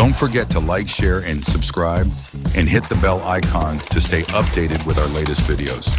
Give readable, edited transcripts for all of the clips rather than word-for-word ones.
Don't forget to like, share, and subscribe, and hit the bell icon to stay updated with our latest videos.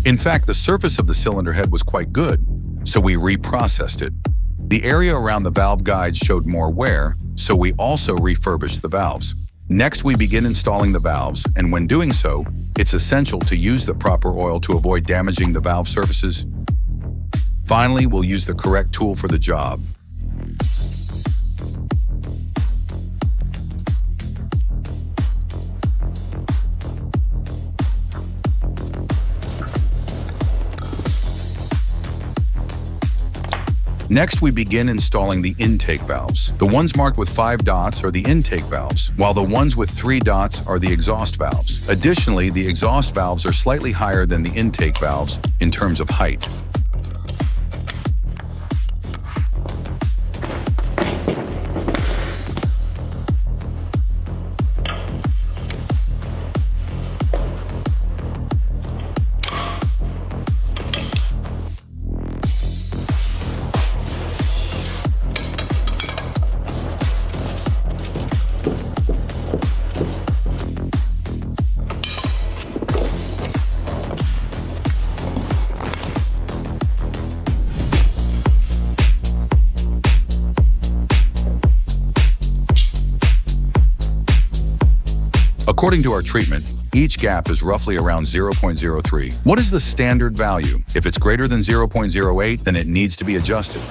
In fact, the surface of the cylinder head was quite good, so we reprocessed it. The area around the valve guides showed more wear, so we also refurbished the valves. Next, we begin installing the valves, and when doing so, it's essential to use the proper oil to avoid damaging the valve surfaces. Finally, we'll use the correct tool for the job. Next, we begin installing the intake valves. The ones marked with 5 dots are the intake valves, while the ones with 3 dots are the exhaust valves. Additionally, the exhaust valves are slightly higher than the intake valves in terms of height. According to our treatment, each gap is roughly around 0.03. What is the standard value? If it's greater than 0.08, then it needs to be adjusted.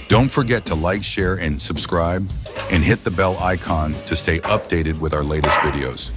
Don't forget to like, share, and subscribe, and hit the bell icon to stay updated with our latest videos.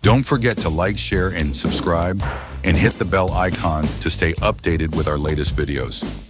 Don't forget to like, share, and subscribe, and hit the bell icon to stay updated with our latest videos.